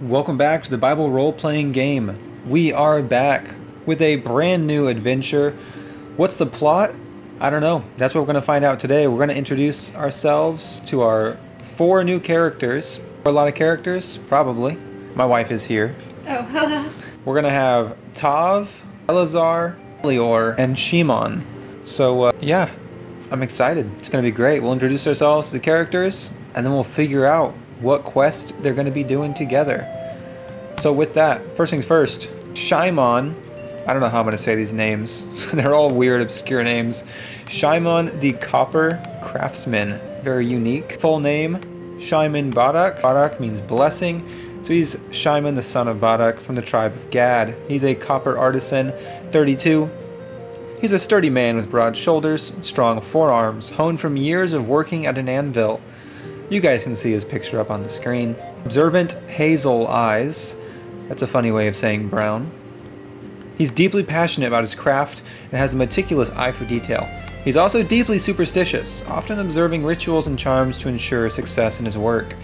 Welcome back to the Bible role-playing game. We are back with a brand new adventure. What's the plot? I don't know. That's what we're going to find out today. We're going to introduce ourselves to our 4 new characters. A lot of characters? Probably. My wife is here. Oh, hello. We're going to have Tav, Eleazar, Elior, and Shimon. So, yeah, I'm excited. It's going to be great. We'll introduce ourselves to the characters, and then we'll figure out what quest they're going to be doing together. So with that, first things first, Shimon, I don't know how I'm going to say these names. They're all weird, obscure names. Shimon the Copper Craftsman, very unique. Full name, Shimon Barak. Barak means blessing. So he's Shimon the son of Barak from the tribe of Gad. He's a copper artisan, 32. He's a sturdy man with broad shoulders and strong forearms, honed from years of working at an anvil. You guys can see his picture up on the screen. Observant hazel eyes. That's a funny way of saying brown. He's deeply passionate about his craft and has a meticulous eye for detail. He's also deeply superstitious, often observing rituals and charms to ensure success in his work.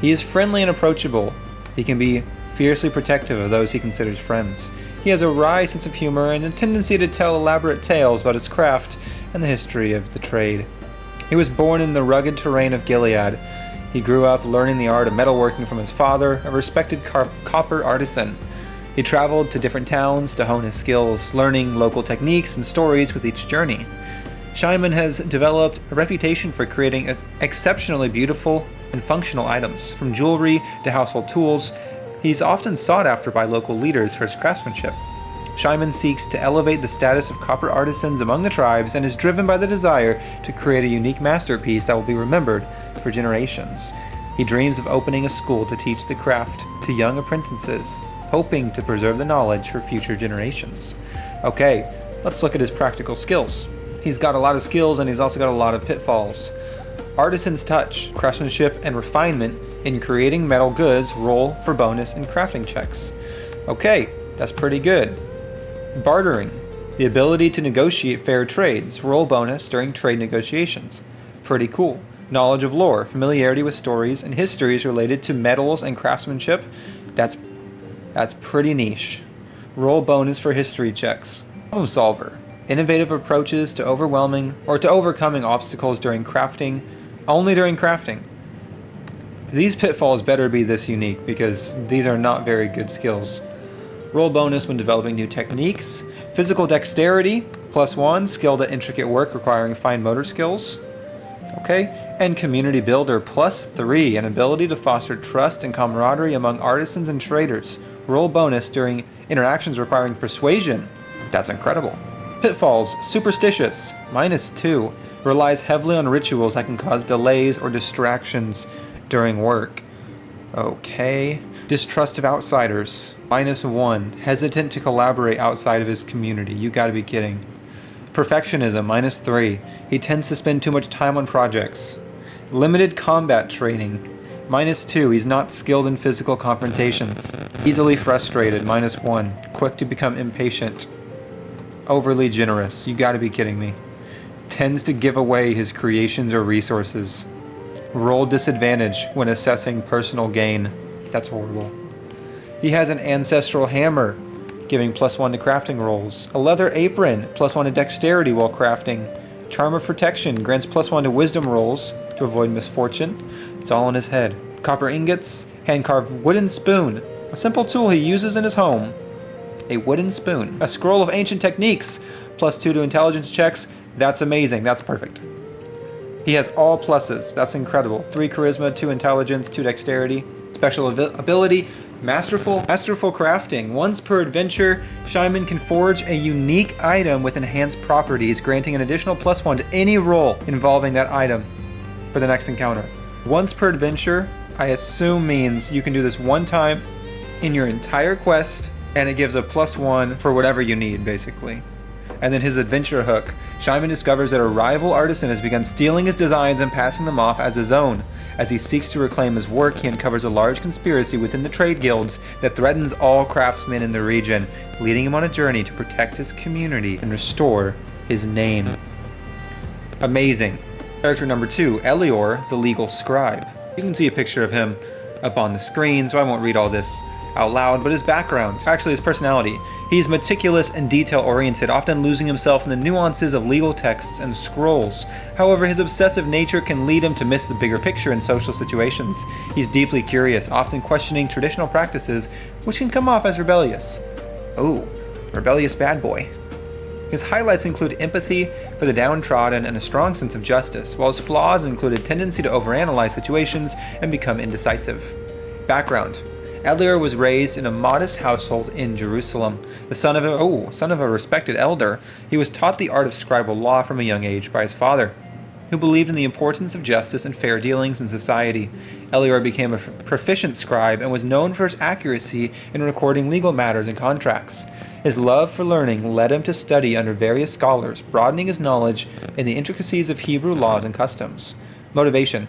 He is friendly and approachable. He can be fiercely protective of those he considers friends. He has a wry sense of humor and a tendency to tell elaborate tales about his craft and the history of the trade. He was born in the rugged terrain of Gilead. He grew up learning the art of metalworking from his father, a respected copper artisan. He traveled to different towns to hone his skills, learning local techniques and stories with each journey. Shimon has developed a reputation for creating exceptionally beautiful and functional items, from jewelry to household tools. He's often sought after by local leaders for his craftsmanship. Shimon seeks to elevate the status of copper artisans among the tribes and is driven by the desire to create a unique masterpiece that will be remembered for generations. He dreams of opening a school to teach the craft to young apprentices, hoping to preserve the knowledge for future generations. Okay, let's look at his practical skills. He's got a lot of skills and he's also got a lot of pitfalls. Artisan's touch, craftsmanship, and refinement in creating metal goods roll for bonus and crafting checks. Okay, that's pretty good. Bartering, the ability to negotiate fair trades, roll bonus during trade negotiations. Pretty cool. Knowledge of lore, familiarity with stories and histories related to metals and craftsmanship. That's pretty niche. Roll bonus for history checks. Problem solver, innovative approaches to overcoming obstacles during crafting, only during crafting. These pitfalls better be this unique because these are not very good skills. Roll bonus when developing new techniques. Physical dexterity, +1, skilled at intricate work requiring fine motor skills. Okay, and community builder, +3, an ability to foster trust and camaraderie among artisans and traders. Roll bonus during interactions requiring persuasion. That's incredible. Pitfalls, superstitious, -2, relies heavily on rituals that can cause delays or distractions during work. Okay. Distrust of outsiders, -1, hesitant to collaborate outside of his community. You gotta be kidding. Perfectionism, -3, he tends to spend too much time on projects. Limited combat training, -2, he's not skilled in physical confrontations. Easily frustrated, -1, quick to become impatient. Overly generous, you gotta be kidding me. Tends to give away his creations or resources. Roll disadvantage when assessing personal gain. That's horrible. He has an ancestral hammer, giving +1 to crafting rolls. A leather apron, +1 to dexterity while crafting. Charm of protection grants +1 to wisdom rolls to avoid misfortune. It's all in his head. Copper ingots, hand-carved wooden spoon, a simple tool he uses in his home. A wooden spoon. A scroll of ancient techniques, +2 to intelligence checks. That's amazing. That's perfect. He has all pluses. That's incredible. 3 charisma, 2 intelligence, 2 dexterity. Special ability, masterful crafting. Once per adventure, Shimon can forge a unique item with enhanced properties, granting an additional +1 to any roll involving that item for the next encounter. Once per adventure, I assume means you can do this one time in your entire quest, and it gives a +1 for whatever you need, basically. And then his adventure hook. Shimon discovers that a rival artisan has begun stealing his designs and passing them off as his own. As he seeks to reclaim his work, he uncovers a large conspiracy within the trade guilds that threatens all craftsmen in the region, leading him on a journey to protect his community and restore his name. Amazing. Character number 2, Elior, the legal scribe. You can see a picture of him up on the screen, so I won't read all this out loud, but his background, actually his personality. He's meticulous and detail-oriented, often losing himself in the nuances of legal texts and scrolls. However, his obsessive nature can lead him to miss the bigger picture in social situations. He's deeply curious, often questioning traditional practices, which can come off as rebellious. Oh, rebellious bad boy. His highlights include empathy for the downtrodden and a strong sense of justice, while his flaws include a tendency to overanalyze situations and become indecisive. Background. Elior was raised in a modest household in Jerusalem. The son of a respected elder, he was taught the art of scribal law from a young age by his father, who believed in the importance of justice and fair dealings in society. Elior became a proficient scribe and was known for his accuracy in recording legal matters and contracts. His love for learning led him to study under various scholars, broadening his knowledge in the intricacies of Hebrew laws and customs. Motivation.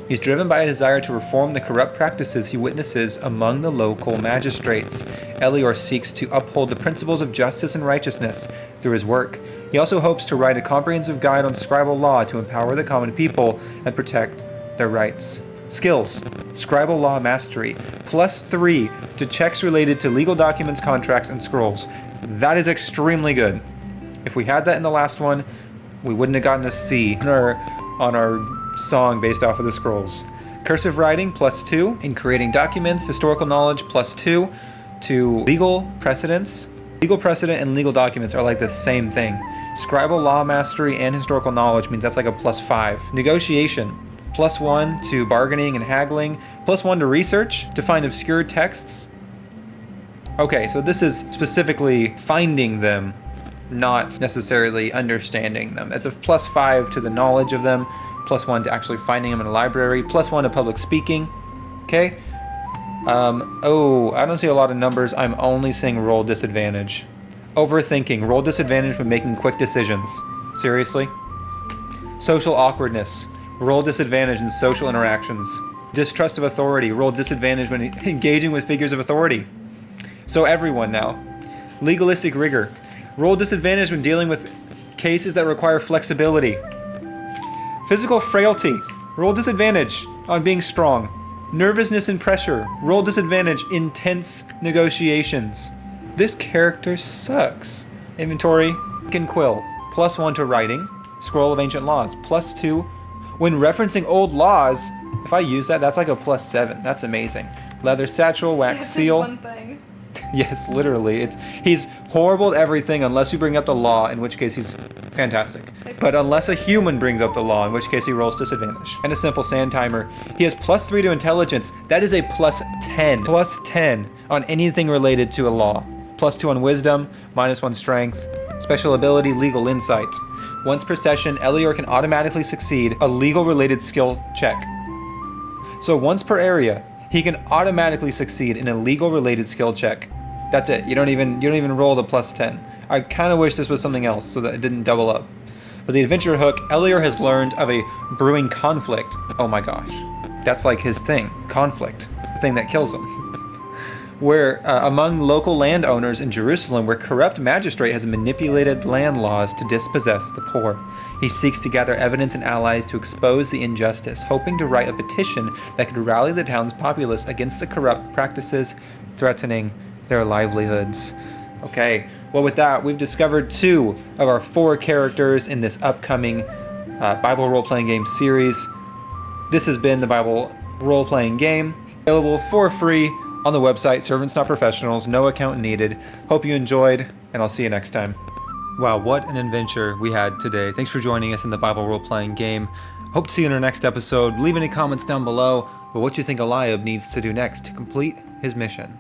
He's driven by a desire to reform the corrupt practices he witnesses among the local magistrates. Elior seeks to uphold the principles of justice and righteousness through his work. He also hopes to write a comprehensive guide on scribal law to empower the common people and protect their rights. Skills. Scribal law mastery. +3 to checks related to legal documents, contracts, and scrolls. That is extremely good. If we had that in the last one, we wouldn't have gotten a C on our song based off of the scrolls. Cursive writing +2 in creating documents. Historical knowledge +2 to legal precedents. Legal precedent and legal documents are like the same thing. Scribal law mastery and historical knowledge means that's like a +5. Negotiation +1 to bargaining and haggling. +1 to research to find obscure texts. Okay, so this is specifically finding them, not necessarily understanding them. It's a +5 to the knowledge of them, +1 to actually finding them in a library, +1 to public speaking. Okay. I don't see a lot of numbers. I'm only seeing roll disadvantage. Overthinking. Roll disadvantage when making quick decisions. Seriously? Social awkwardness. Roll disadvantage in social interactions. Distrust of authority. Roll disadvantage when engaging with figures of authority. So everyone now. Legalistic rigor. Roll disadvantage when dealing with cases that require flexibility. Physical frailty. Roll disadvantage on being strong. Nervousness and pressure. Roll disadvantage in tense negotiations. This character sucks. Inventory. Can quill. +1 to writing. Scroll of Ancient Laws. +2 when referencing old laws. If I use that, that's like a +7. That's amazing. Leather satchel, wax seal. One thing. Yes, literally. He's horrible at everything unless you bring up the law, in which case he's fantastic. But unless a human brings up the law, in which case he rolls disadvantage. And a simple sand timer. He has +3 to intelligence. That is a +10. +10 on anything related to a law. +2 on wisdom, -1 strength. Special ability, legal insight. Once per session, Elior can automatically succeed a legal related skill check. So once per area, he can automatically succeed in a legal related skill check. That's it. You don't even roll the +10. I kind of wish this was something else so that it didn't double up. But the adventure hook, Elior has learned of a brewing conflict. Oh my gosh. That's like his thing. Conflict. The thing that kills him. Where among local landowners in Jerusalem, where corrupt magistrate has manipulated land laws to dispossess the poor. He seeks to gather evidence and allies to expose the injustice, hoping to write a petition that could rally the town's populace against the corrupt practices threatening their livelihoods. Okay, well with that, we've discovered 2 of our 4 characters in this upcoming Bible role-playing game series. This has been the Bible role-playing game, available for free on the website, Servants Not Professionals, no account needed. Hope you enjoyed, and I'll see you next time. Wow, what an adventure we had today. Thanks for joining us in the Bible role-playing game. Hope to see you in our next episode. Leave any comments down below about what you think Eliab needs to do next to complete his mission.